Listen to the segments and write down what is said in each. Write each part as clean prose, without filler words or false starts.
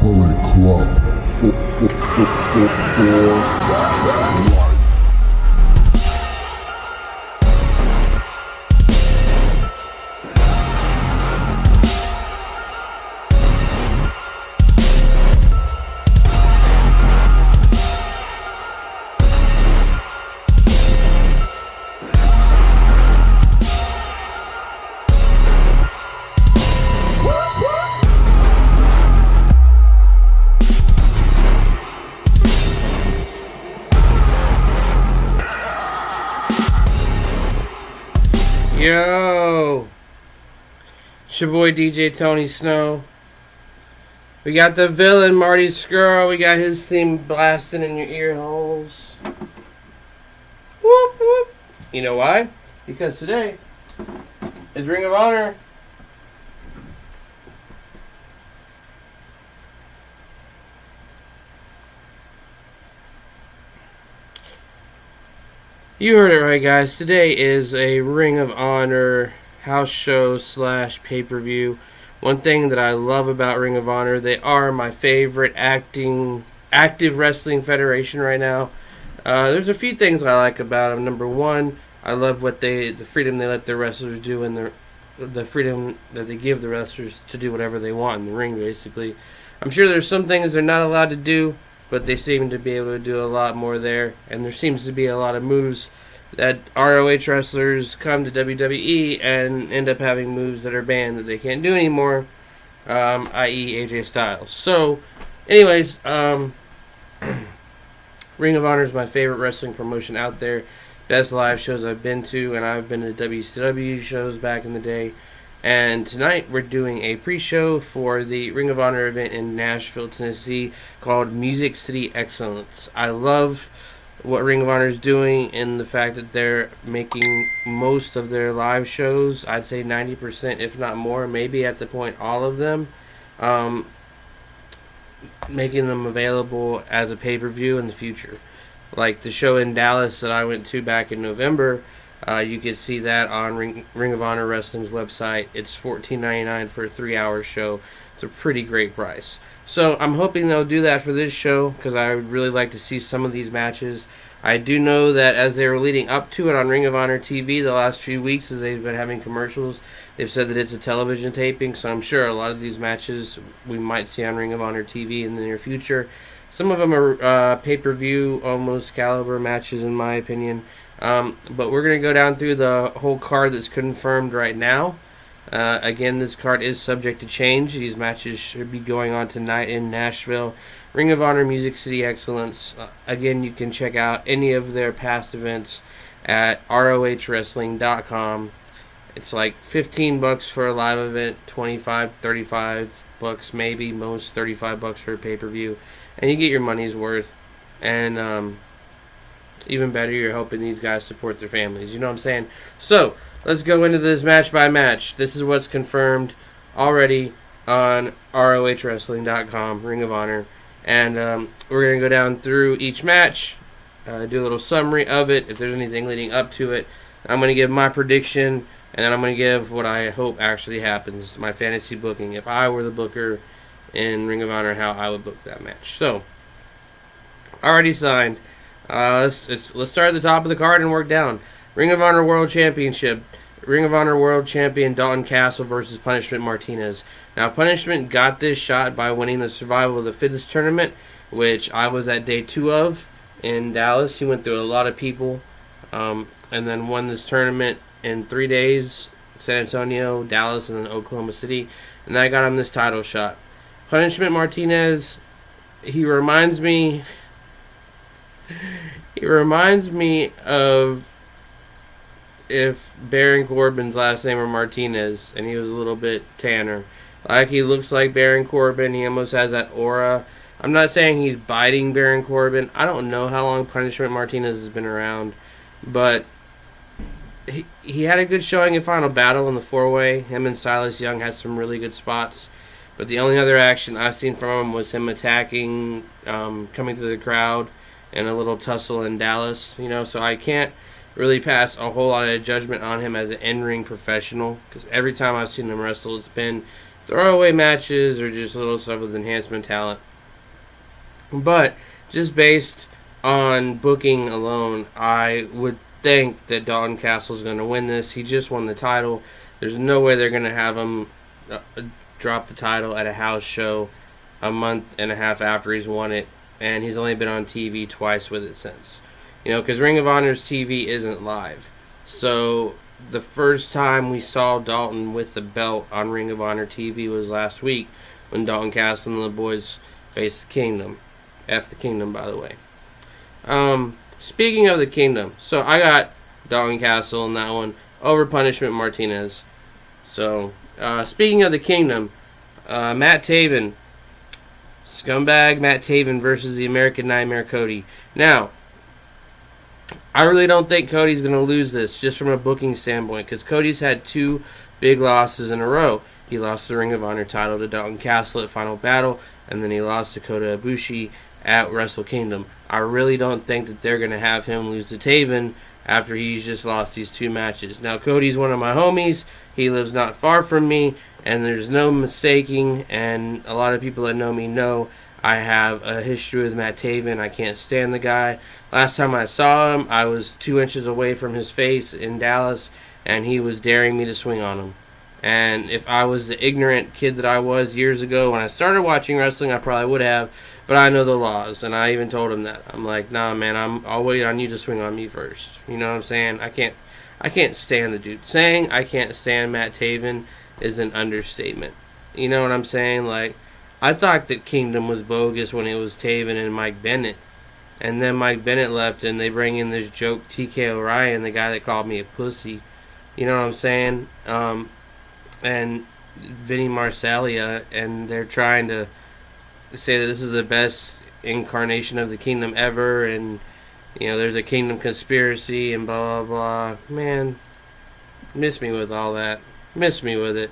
Bullet Club for life. Yo, it's your boy DJ Tony Snow. We got the villain Marty Scurll. We got his theme blasting in your ear holes. Whoop whoop. You know why? Because today is Ring of Honor. You heard it right, guys. Today is a Ring of Honor house show / pay-per-view. One thing that I love about Ring of Honor, they are my favorite active wrestling federation right now. There's a few things I like about them. Number one, I love the freedom they let their wrestlers do, and the freedom that they give the wrestlers to do whatever they want in the ring, basically. I'm sure there's some things they're not allowed to do, but they seem to be able to do a lot more there. And there seems to be a lot of moves that ROH wrestlers come to WWE and end up having moves that are banned that they can't do anymore, i.e. AJ Styles. So, anyways, Ring of Honor is my favorite wrestling promotion out there. Best live shows I've been to, and I've been to WCW shows back in the day. And tonight we're doing a pre-show for the Ring of Honor event in Nashville, Tennessee called Music City Excellence. I love what Ring of Honor is doing in the fact that they're making most of their live shows, I'd say 90% if not more, maybe at the point all of them, making them available as a pay-per-view in the future. Like the show in Dallas that I went to back in November, you can see that on Ring of Honor Wrestling's website. It's $14.99 for a 3-hour show. It's a pretty great price. So I'm hoping they'll do that for this show because I would really like to see some of these matches. I do know that as they were leading up to it on Ring of Honor TV the last few weeks, as they've been having commercials, they've said that it's a television taping. So I'm sure a lot of these matches we might see on Ring of Honor TV in the near future. Some of them are pay-per-view, almost caliber matches in my opinion. But we're going to go down through the whole card that's confirmed right now. Again, this card is subject to change. These matches should be going on tonight in Nashville. Ring of Honor Music City Excellence. Again, you can check out any of their past events at rohwrestling.com. It's like $15 for a live event, $25, $35 maybe, most $35 for a pay-per-view. And you get your money's worth. And even better, you're hoping these guys support their families. You know what I'm saying? So, let's go into this match by match. This is what's confirmed already on rohwrestling.com, Ring of Honor. And we're going to go down through each match, do a little summary of it, if there's anything leading up to it. I'm going to give my prediction, and then I'm going to give what I hope actually happens, my fantasy booking. If I were the booker in Ring of Honor, how I would book that match. So, already signed. Let's start at the top of the card and work down. Ring of Honor World Championship. Ring of Honor World Champion Dalton Castle versus Punishment Martinez. Now, Punishment got this shot by winning the Survival of the Fittest tournament, which I was at day 2 of in Dallas. He went through a lot of people, and then won this tournament in 3 days. San Antonio, Dallas, and then Oklahoma City. And that got him this title shot. Punishment Martinez, he reminds me of if Baron Corbin's last name were Martinez and he was a little bit tanner. Like, he looks like Baron Corbin. He almost has that aura. I'm not saying he's biting Baron Corbin. I don't know how long Punishment Martinez has been around, but he had a good showing in Final Battle in the 4-way. Him and Silas Young had some really good spots. But the only other action I've seen from him was him attacking, coming through the crowd, and a little tussle in Dallas. So I can't really pass a whole lot of judgment on him as an in-ring professional, because every time I've seen him wrestle, it's been throwaway matches or just little stuff with enhancement talent. But just based on booking alone, I would think that Dalton Castle's going to win this. He just won the title. There's no way they're going to have him drop the title at a house show a month and a half after he's won it, and he's only been on TV twice with it since. Because Ring of Honor's TV isn't live. So the first time we saw Dalton with the belt on Ring of Honor TV was last week when Dalton Castle and the boys faced the Kingdom. F the Kingdom, by the way. Speaking of the Kingdom, so I got Dalton Castle in that one over Punishment Martinez. So, speaking of the Kingdom, Matt Taven, scumbag Matt Taven versus the American Nightmare Cody. Now, I really don't think Cody's going to lose this, just from a booking standpoint, because Cody's had 2 big losses in a row. He lost the Ring of Honor title to Dalton Castle at Final Battle, and then he lost to Kota Ibushi at Wrestle Kingdom. I really don't think that they're going to have him lose to Taven after he's just lost these 2 matches. Now, Cody's one of my homies. He lives not far from me, and there's no mistaking, and a lot of people that know me know I have a history with Matt Taven. I can't stand the guy. Last time I saw him, I was 2 inches away from his face in Dallas, and he was daring me to swing on him. And if I was the ignorant kid that I was years ago when I started watching wrestling, I probably would have. But I know the laws, and I even told him that. I'm like, nah, man, I'll wait on you to swing on me first. You know what I'm saying? I can't stand the dude. Saying I can't stand Matt Taven is an understatement. You know what I'm saying? Like, I thought that Kingdom was bogus when it was Taven and Mike Bennett. And then Mike Bennett left, and they bring in this joke TK O'Ryan, the guy that called me a pussy. You know what I'm saying? And Vinny Marseglia, and they're trying to say that this is the best incarnation of the Kingdom ever, and there's a Kingdom conspiracy and blah blah blah. Man, miss me with all that. Miss me with it.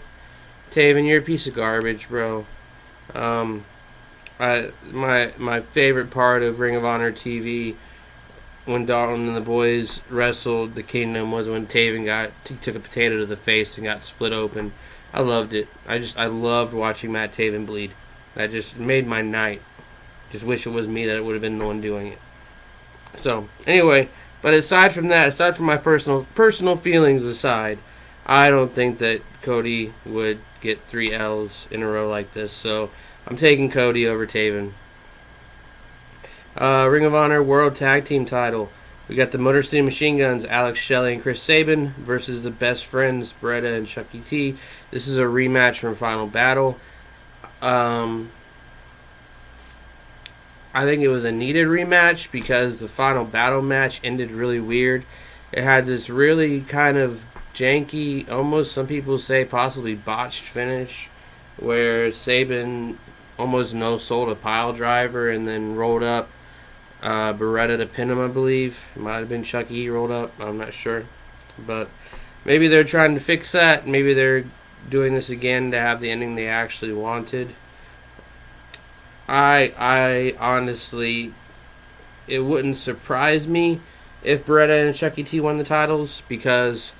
Taven, you're a piece of garbage, bro. My favorite part of Ring of Honor TV when Dalton and the boys wrestled the Kingdom was when Taven took a potato to the face and got split open. I loved it. I loved watching Matt Taven bleed. That just made my night. Just wish it was me that would have been the one doing it. So, anyway, but aside from that, aside from my personal feelings aside, I don't think that Cody would get 3 L's in a row like this. So, I'm taking Cody over Taven. Ring of Honor World Tag Team title. We got the Motor City Machine Guns, Alex Shelley and Chris Sabin, versus the Best Friends, Beretta and Chucky T. This is a rematch from Final Battle. I think it was a needed rematch because the Final Battle match ended really weird. It had this really kind of janky, almost some people say possibly botched finish, where Sabin almost no-sold a pile driver and then rolled up Beretta to pin him, I believe. It might have been Chucky he rolled up. I'm not sure. But maybe they're trying to fix that. Maybe they're doing this again to have the ending they actually wanted. I honestly, it wouldn't surprise me if Beretta and Chucky T won the titles, because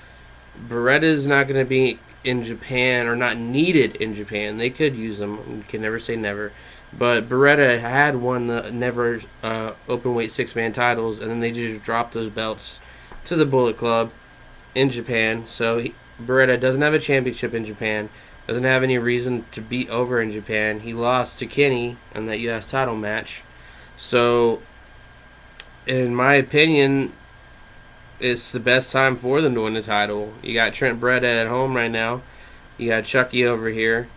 Beretta's not going to be in Japan, or not needed in Japan. They could use them. You can never say never. But Beretta had won the never openweight 6-man titles, and then they just dropped those belts to the Bullet Club in Japan. So Beretta doesn't have a championship in Japan, doesn't have any reason to beat over in Japan. He lost to Kenny in that U.S. title match. So, in my opinion, it's the best time for them to win the title. You got Trent Beretta at home right now. You got Chucky over here.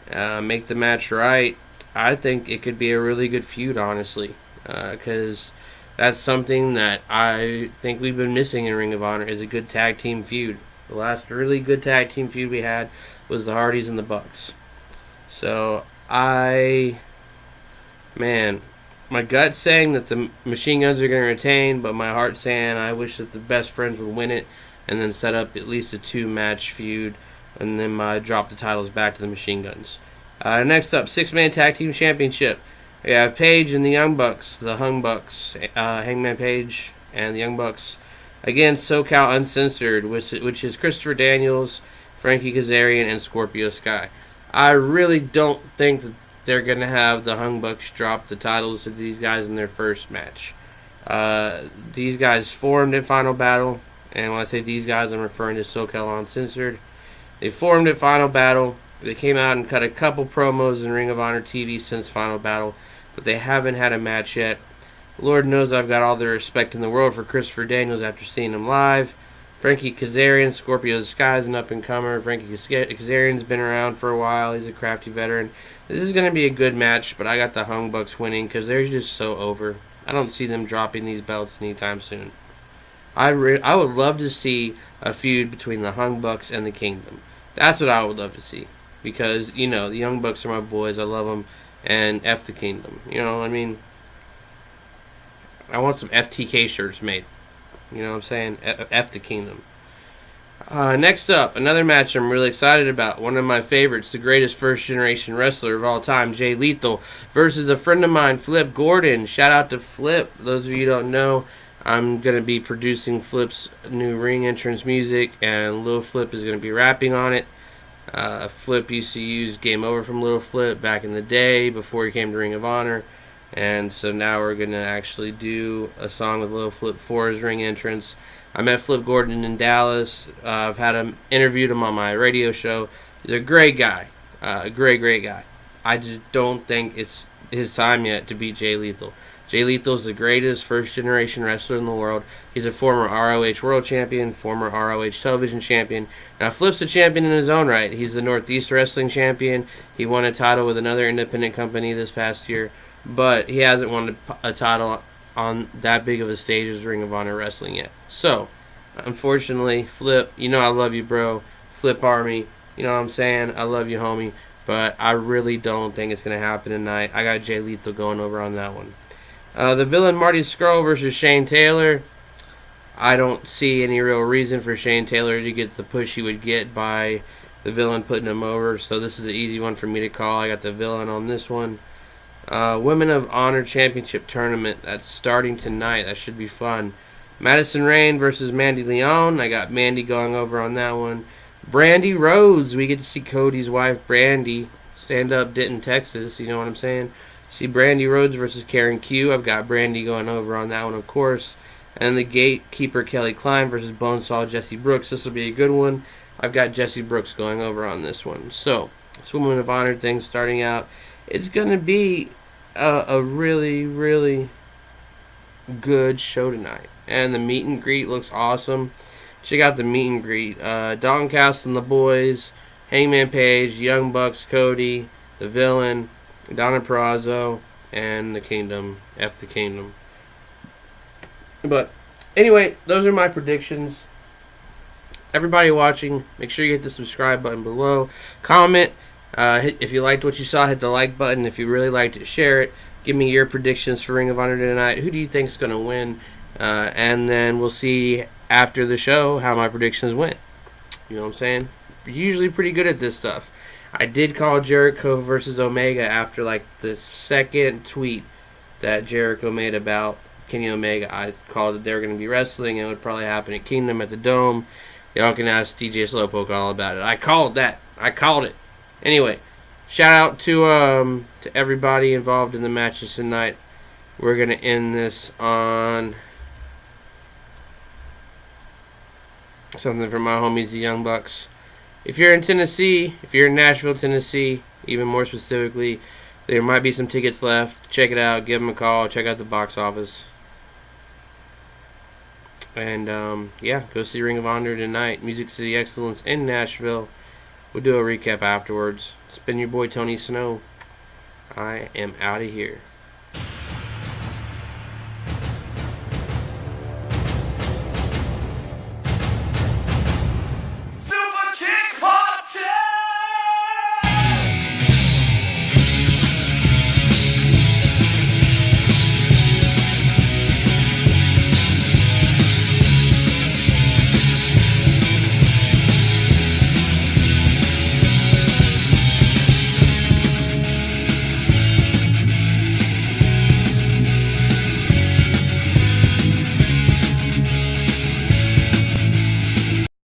Make the match right. I think it could be a really good feud, honestly, because that's something that I think we've been missing in Ring of Honor, is a good tag team feud. The last really good tag team feud we had was the Hardys and the Bucks. So, my gut's saying that the Machine Guns are going to retain, but my heart's saying I wish that the Best Friends would win it and then set up at least a 2-match feud and then drop the titles back to the Machine Guns. Next up, 6-man tag team championship. We have Page and the Young Bucks, the Hung Bucks, Hangman Page and the Young Bucks, against SoCal Uncensored, which is Christopher Daniels, Frankie Kazarian, and Scorpio Sky. I really don't think that they're going to have the Young Bucks drop the titles to these guys in their first match. These guys formed at Final Battle, and when I say these guys, I'm referring to SoCal Uncensored. They formed at Final Battle. They came out and cut a couple promos in Ring of Honor TV since Final Battle, but they haven't had a match yet. Lord knows I've got all the respect in the world for Christopher Daniels after seeing him live. Frankie Kazarian, Scorpio Sky is an up-and-comer. Frankie Kazarian's been around for a while. He's a crafty veteran. This is going to be a good match, but I got the Young Bucks winning because they're just so over. I don't see them dropping these belts anytime soon. I would love to see a feud between the Young Bucks and the Kingdom. That's what I would love to see. Because, the Young Bucks are my boys. I love them. And F the Kingdom. You know what I mean? I want some FTK shirts made. You know what I'm saying? F the Kingdom. Next up, another match I'm really excited about. One of my favorites, the greatest first-generation wrestler of all time, Jay Lethal, versus a friend of mine, Flip Gordon. Shout out to Flip. Those of you who don't know, I'm going to be producing Flip's new ring entrance music, and Lil Flip is going to be rapping on it. Flip used to use Game Over from Lil Flip back in the day before he came to Ring of Honor. And so now we're going to actually do a song with Lil Flip for his ring entrance. I met Flip Gordon in Dallas. I've interviewed him on my radio show. He's a great guy. A great guy. I just don't think it's his time yet to beat Jay Lethal. Jay Lethal is the greatest first-generation wrestler in the world. He's a former ROH World Champion, former ROH Television Champion. Now, Flip's a champion in his own right. He's the Northeast Wrestling Champion. He won a title with another independent company this past year. But he hasn't won a title on that big of a stage as Ring of Honor Wrestling yet. So, unfortunately, Flip, I love you, bro. Flip Army, you know what I'm saying? I love you, homie. But I really don't think it's going to happen tonight. I got Jay Lethal going over on that one. The Villain Marty Scurll versus Shane Taylor. I don't see any real reason for Shane Taylor to get the push he would get by the Villain putting him over. So this is an easy one for me to call. I got the Villain on this one. Women of Honor Championship Tournament. That's starting tonight. That should be fun. Madison Rayne versus Mandy Leon. I got Mandy going over on that one. Brandy Rhodes. We get to see Cody's wife, Brandy, stand up Denton, Texas. You know what I'm saying? See Brandy Rhodes versus Karen Q. I've got Brandy going over on that one, of course. And the Gatekeeper Kelly Klein versus Bonesaw Jesse Brooks. This will be a good one. I've got Jesse Brooks going over on this one. So, this Women of Honor thing starting out. It's going to be a really, really good show tonight. And the meet and greet looks awesome. Check out the meet and greet. Dalton Castle and the boys, Hangman Page, Young Bucks, Cody, the Villain, Donna Purrazzo, and the Kingdom. F the Kingdom. But anyway, those are my predictions. Everybody watching, make sure you hit the subscribe button below. Comment. If you liked what you saw, hit the like button. If you really liked it, share it. Give me your predictions for Ring of Honor tonight. Who do you think is going to win? And then we'll see after the show how my predictions went. You know what I'm saying? Usually pretty good at this stuff. I did call Jericho versus Omega after the second tweet that Jericho made about Kenny Omega. I called that they were going to be wrestling and it would probably happen at Kingdom at the Dome. Y'all can ask DJ Slowpoke all about it. I called that. I called it. Anyway, shout out to everybody involved in the matches tonight. We're going to end this on something from my homies, the Young Bucks. If you're in Tennessee, if you're in Nashville, Tennessee, even more specifically, there might be some tickets left. Check it out. Give them a call. Check out the box office. And, go see Ring of Honor tonight. Music City Excellence in Nashville. We'll do a recap afterwards. It's been your boy, Tony Snow. I am out of here.